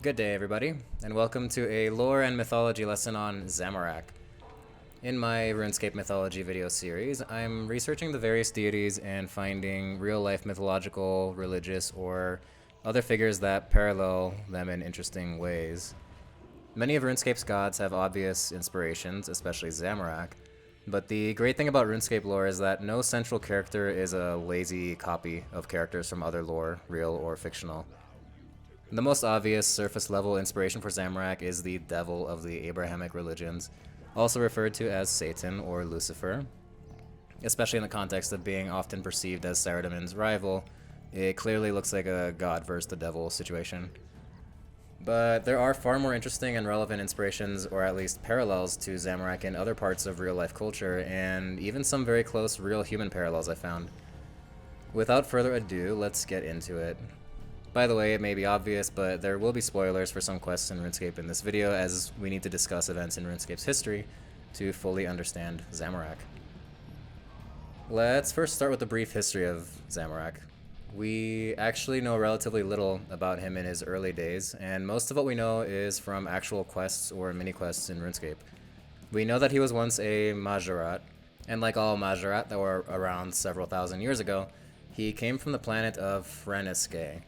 Good day, everybody, and welcome to a lore and mythology lesson on Zamorak. In my RuneScape mythology video series, I'm researching the various deities and finding real-life mythological, religious, or other figures that parallel them in interesting ways. Many of RuneScape's gods have obvious inspirations, especially Zamorak, but the great thing about RuneScape lore is that no central character is a lazy copy of characters from other lore, real or fictional. The most obvious surface-level inspiration for Zamorak is the devil of the Abrahamic religions, also referred to as Satan or Lucifer. Especially in the context of being often perceived as Saradomin's rival, it clearly looks like a god versus the devil situation. But there are far more interesting and relevant inspirations, or at least parallels, to Zamorak in other parts of real-life culture, and even some very close real human parallels I found. Without further ado, let's get into it. By the way, it may be obvious, but there will be spoilers for some quests in RuneScape in this video, as we need to discuss events in RuneScape's history to fully understand Zamorak. Let's first start with a brief history of Zamorak. We actually know relatively little about him in his early days, and most of what we know is from actual quests or mini-quests in RuneScape. We know that he was once a Majorat, and like all Majorat that were around several thousand years ago, he came from the planet of Freniske.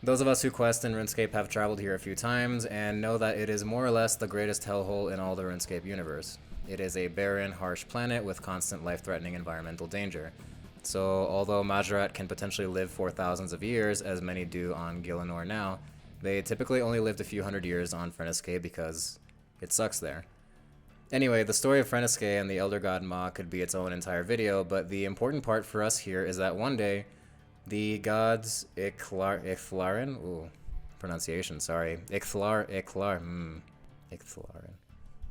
Those of us who quest in RuneScape have traveled here a few times and know that it is more or less the greatest hellhole in all the RuneScape universe. It is a barren, harsh planet with constant life-threatening environmental danger. So, although Majorat can potentially live for thousands of years, as many do on Gielinor now, they typically only lived a few hundred years on Freniske because it sucks there. Anyway, the story of Freniske and the Elder God Ma could be its own entire video, but the important part for us here is that one day, the gods Icthalarin,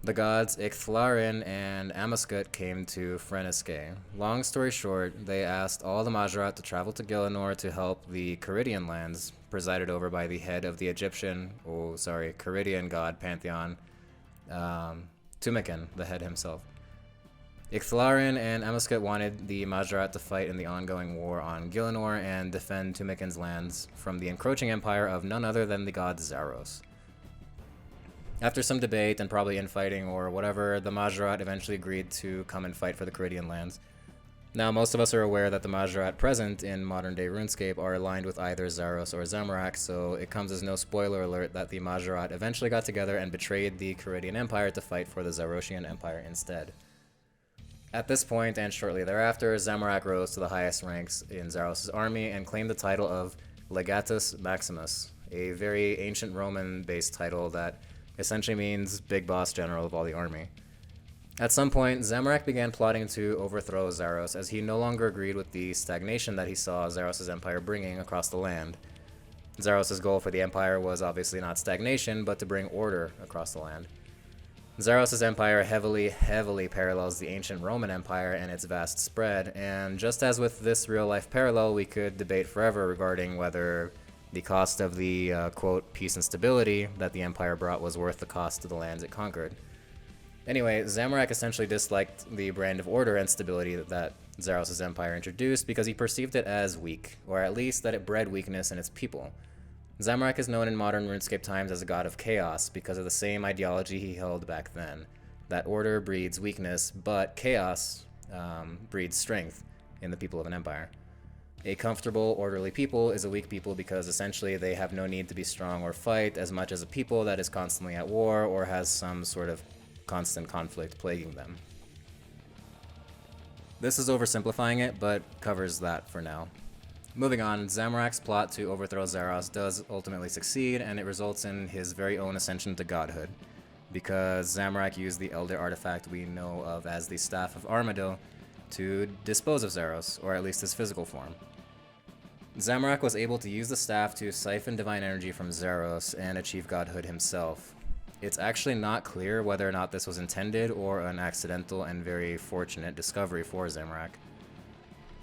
The gods Icthalarin and Amaskut came to Freniske. Long story short, they asked all the Majorat to travel to Gielinor to help the Caridian lands, presided over by the head of the Caridian god pantheon, Tumikin, the head himself. Icthalarin and Amaskut wanted the Majorat to fight in the ongoing war on Gielinor and defend Tumikin's lands from the encroaching empire of none other than the god Zaros. After some debate and probably infighting or whatever, the Majorat eventually agreed to come and fight for the Caridian lands. Now, most of us are aware that the Majorat present in modern-day RuneScape are aligned with either Zaros or Zamorak, so it comes as no spoiler alert that the Majorat eventually got together and betrayed the Caridian Empire to fight for the Zarosian Empire instead. At this point, and shortly thereafter, Zamorak rose to the highest ranks in Zaros' army and claimed the title of Legatus Maximus, a very ancient Roman-based title that essentially means Big Boss General of all the army. At some point, Zamorak began plotting to overthrow Zaros, as he no longer agreed with the stagnation that he saw Zaros' empire bringing across the land. Zaros' goal for the empire was obviously not stagnation, but to bring order across the land. Zaros' empire heavily parallels the ancient Roman Empire and its vast spread, and just as with this real-life parallel, we could debate forever regarding whether the cost of the, quote, peace and stability that the empire brought was worth the cost to the lands it conquered. Anyway, Zamorak essentially disliked the brand of order and stability that Zaros' empire introduced because he perceived it as weak, or at least that it bred weakness in its people. Zamorak is known in modern RuneScape times as a god of chaos because of the same ideology he held back then, that order breeds weakness, but chaos breeds strength in the people of an empire. A comfortable, orderly people is a weak people because essentially they have no need to be strong or fight as much as a people that is constantly at war or has some sort of constant conflict plaguing them. This is oversimplifying it, but covers that for now. Moving on, Zamorak's plot to overthrow Zaros does ultimately succeed, and it results in his very own ascension to godhood, because Zamorak used the Elder artifact we know of as the Staff of Armado to dispose of Zaros, or at least his physical form. Zamorak was able to use the staff to siphon divine energy from Zaros and achieve godhood himself. It's actually not clear whether or not this was intended or an accidental and very fortunate discovery for Zamorak.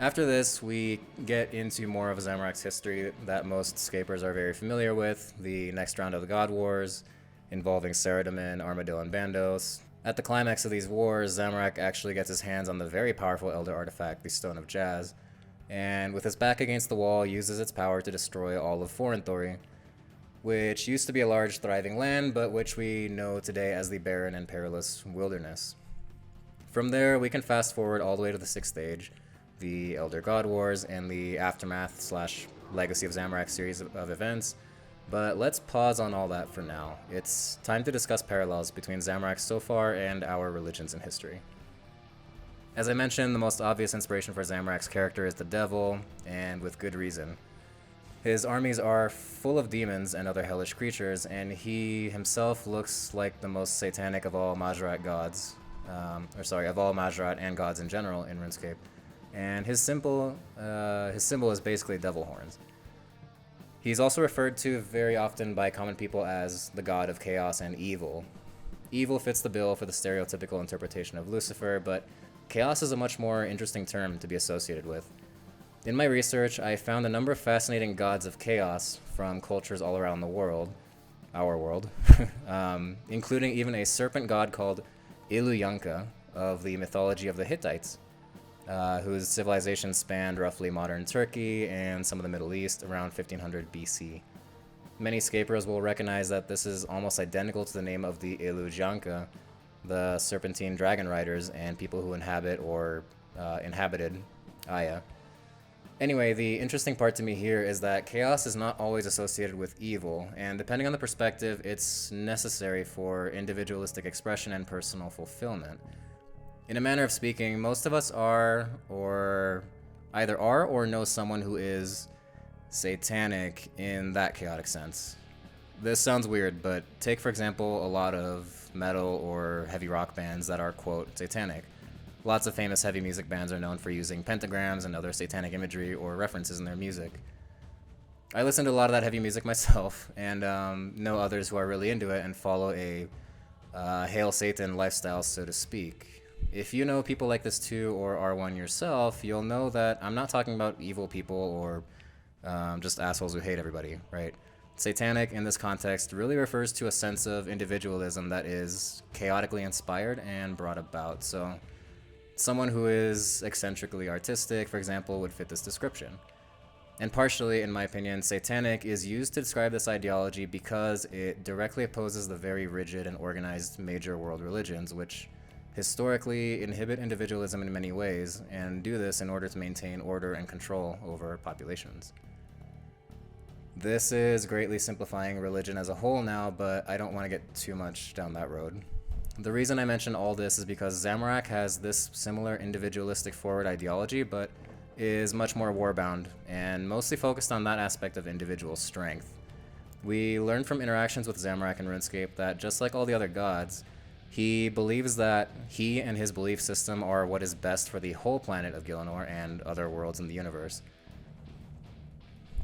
After this, we get into more of Zamorak's history that most scapers are very familiar with, the next round of the God Wars, involving Saradomin, Armadillo, and Bandos. At the climax of these wars, Zamorak actually gets his hands on the very powerful Elder artifact, the Stone of Jazz, and with his back against the wall, uses its power to destroy all of Forenthori. which used to be a large thriving land, but which we know today as the barren and perilous wilderness. From there, we can fast forward all the way to the 6th Age, the Elder God Wars, and the aftermath/legacy of Zamorak series of events, but let's pause on all that for now. It's time to discuss parallels between Zamorak so far and our religions and history. As I mentioned, the most obvious inspiration for Zamorak's character is the devil, and with good reason. His armies are full of demons and other hellish creatures, and he himself looks like the most satanic of all Majorate gods, of all Majorate and gods in general in RuneScape. And his symbol is basically devil horns. He's also referred to very often by common people as the god of chaos and evil. Evil fits the bill for the stereotypical interpretation of Lucifer, but chaos is a much more interesting term to be associated with. In my research, I found a number of fascinating gods of chaos from cultures all around the world, our world, including even a serpent god called Illuyanka of the mythology of the Hittites, whose civilization spanned roughly modern Turkey and some of the Middle East around 1500 BC. Many scapers will recognize that this is almost identical to the name of the Illuyanka, the serpentine dragon riders and people who inhabit or inhabited Aya. Anyway, the interesting part to me here is that chaos is not always associated with evil, and depending on the perspective, it's necessary for individualistic expression and personal fulfillment. In a manner of speaking, most of us either are or know someone who is satanic in that chaotic sense. This sounds weird, but take for example a lot of metal or heavy rock bands that are, quote, satanic. Lots of famous heavy music bands are known for using pentagrams and other satanic imagery or references in their music. I listen to a lot of that heavy music myself, and know others who are really into it and follow a Hail Satan lifestyle, so to speak. If you know people like this too, or are one yourself, you'll know that I'm not talking about evil people or just assholes who hate everybody, right? Satanic in this context really refers to a sense of individualism that is chaotically inspired and brought about. So someone who is eccentrically artistic, for example, would fit this description. And partially, in my opinion, satanic is used to describe this ideology because it directly opposes the very rigid and organized major world religions, which historically inhibit individualism in many ways, and do this in order to maintain order and control over populations. This is greatly simplifying religion as a whole now, but I don't want to get too much down that road. The reason I mention all this is because Zamorak has this similar individualistic forward ideology, but is much more warbound, and mostly focused on that aspect of individual strength. We learn from interactions with Zamorak in RuneScape that, just like all the other gods, he believes that he and his belief system are what is best for the whole planet of Gielinor and other worlds in the universe.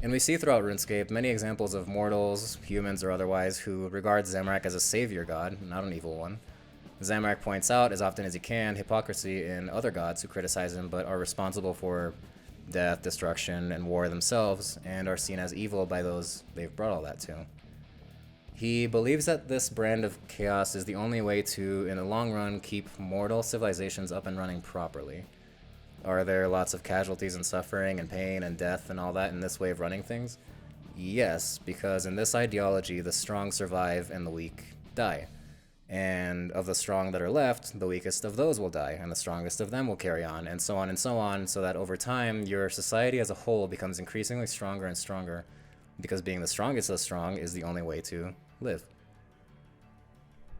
And we see throughout RuneScape many examples of mortals, humans or otherwise, who regard Zamorak as a savior god, not an evil one. Zamorak points out, as often as he can, hypocrisy in other gods who criticize him but are responsible for death, destruction, and war themselves, and are seen as evil by those they've brought all that to. He believes that this brand of chaos is the only way to, in the long run, keep mortal civilizations up and running properly. Are there lots of casualties and suffering and pain and death and all that in this way of running things? Yes, because in this ideology, the strong survive and the weak die. And of the strong that are left, the weakest of those will die, and the strongest of them will carry on, so on, so that over time, your society as a whole becomes increasingly stronger and stronger, because being the strongest of the strong is the only way to live.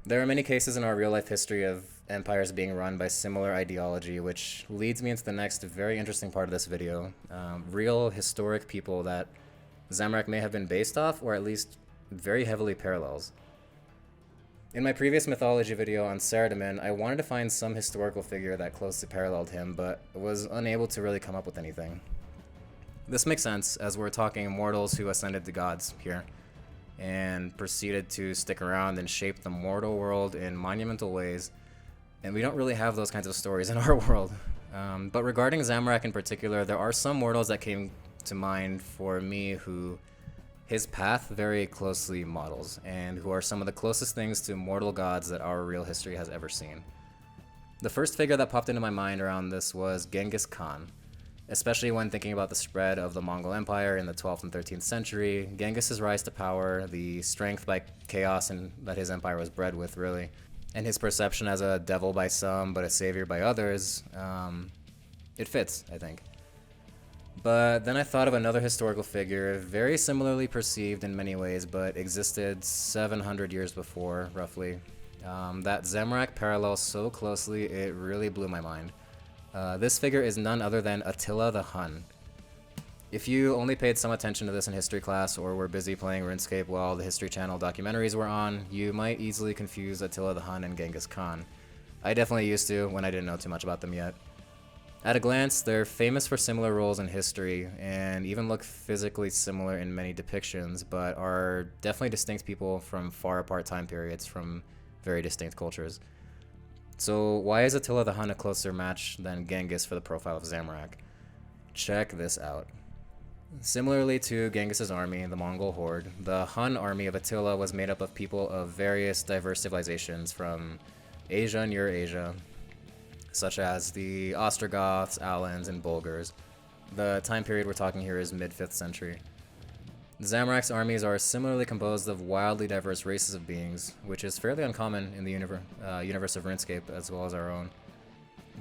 There are many cases in our real-life history of empires being run by similar ideology, which leads me into the next very interesting part of this video. Real historic people that Zamorak may have been based off, or at least very heavily parallels. In my previous mythology video on Saradomin, I wanted to find some historical figure that closely paralleled him, but was unable to really come up with anything. This makes sense, as we're talking mortals who ascended to gods here, and proceeded to stick around and shape the mortal world in monumental ways, and we don't really have those kinds of stories in our world. But regarding Zamorak in particular, there are some mortals that came to mind for me who his path very closely models, and who are some of the closest things to mortal gods that our real history has ever seen. The first figure that popped into my mind around this was Genghis Khan. especially when thinking about the spread of the Mongol Empire in the 12th and 13th century, Genghis' rise to power, the strength by chaos and that his empire was bred with, really, and his perception as a devil by some but a savior by others, it fits, I think. But then I thought of another historical figure, very similarly perceived in many ways, but existed 700 years before, roughly. That Zamorak parallels so closely, it really blew my mind. This figure is none other than Attila the Hun. If you only paid some attention to this in history class or were busy playing RuneScape while the History Channel documentaries were on, you might easily confuse Attila the Hun and Genghis Khan. I definitely used to when I didn't know too much about them yet. At a glance, they're famous for similar roles in history and even look physically similar in many depictions, but are definitely distinct people from far apart time periods from very distinct cultures. So why is Attila the Hun a closer match than Genghis for the profile of Zamorak? Check this out. Similarly to Genghis' army, the Mongol horde, the Hun army of Attila was made up of people of various diverse civilizations from Asia and Eurasia, such as the Ostrogoths, Alans, and Bulgars. The time period we're talking here is mid-5th century. Zamorak's armies are similarly composed of wildly diverse races of beings, which is fairly uncommon in the universe of RuneScape as well as our own.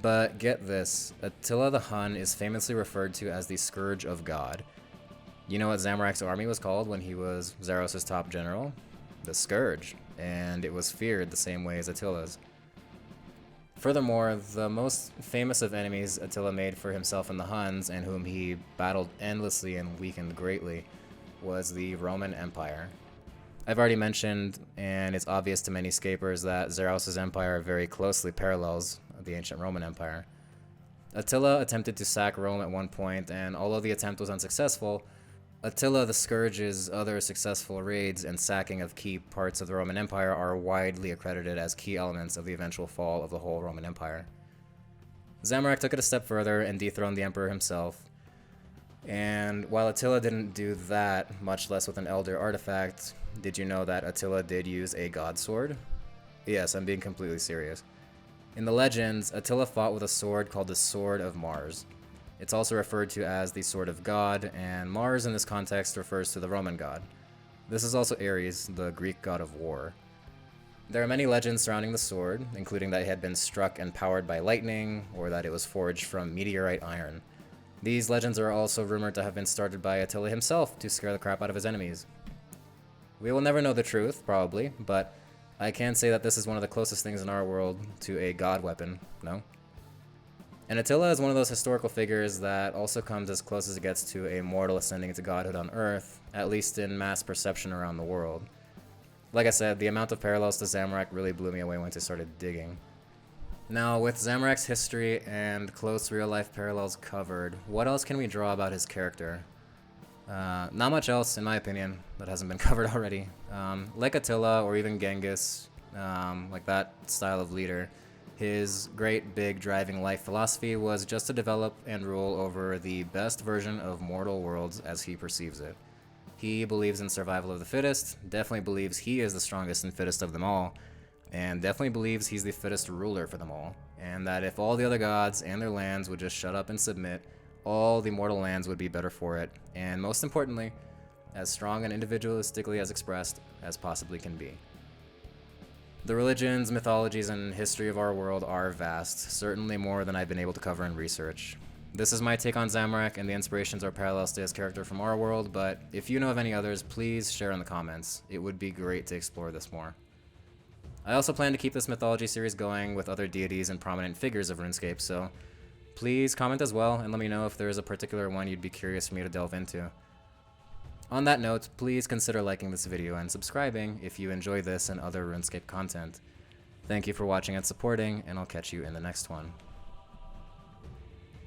But get this, Attila the Hun is famously referred to as the Scourge of God. You know what Zamorak's army was called when he was Zaros' top general? The Scourge, and it was feared the same way as Attila's. Furthermore, the most famous of enemies Attila made for himself and the Huns, and whom he battled endlessly and weakened greatly, was the Roman Empire. I've already mentioned, and it's obvious to many scapers, that Zaros' empire very closely parallels the ancient Roman Empire. Attila attempted to sack Rome at one point, and although the attempt was unsuccessful, Attila the Scourge's other successful raids and sacking of key parts of the Roman Empire are widely accredited as key elements of the eventual fall of the whole Roman Empire. Zamorak took it a step further and dethroned the emperor himself. And while Attila didn't do that, much less with an elder artifact, did you know that Attila did use a god sword? Yes, I'm being completely serious. In the legends, Attila fought with a sword called the Sword of Mars. It's also referred to as the Sword of God, and Mars in this context refers to the Roman god. This is also Ares, the Greek god of war. There are many legends surrounding the sword, including that it had been struck and powered by lightning, or that it was forged from meteorite iron. These legends are also rumored to have been started by Attila himself to scare the crap out of his enemies. We will never know the truth, probably, but I can say that this is one of the closest things in our world to a god weapon, no? And Attila is one of those historical figures that also comes as close as it gets to a mortal ascending to godhood on Earth, at least in mass perception around the world. Like I said, the amount of parallels to Zamorak really blew me away once I started digging. Now, with Zamorak's history and close real-life parallels covered, what else can we draw about his character? Not much else, in my opinion, that hasn't been covered already. Like Attila or even Genghis, like that style of leader, his great big driving life philosophy was just to develop and rule over the best version of mortal worlds as he perceives it. He believes in survival of the fittest, definitely believes he is the strongest and fittest of them all, and definitely believes he's the fittest ruler for them all, and that if all the other gods and their lands would just shut up and submit, all the mortal lands would be better for it, and most importantly, as strong and individualistically as expressed as possibly can be. The religions, mythologies, and history of our world are vast, certainly more than I've been able to cover in research. This is my take on Zamorak, and the inspirations are parallels to his character from our world, but if you know of any others, please share in the comments. It would be great to explore this more. I also plan to keep this mythology series going with other deities and prominent figures of RuneScape, so please comment as well and let me know if there is a particular one you'd be curious for me to delve into. On that note, please consider liking this video and subscribing if you enjoy this and other RuneScape content. Thank you for watching and supporting, and I'll catch you in the next one.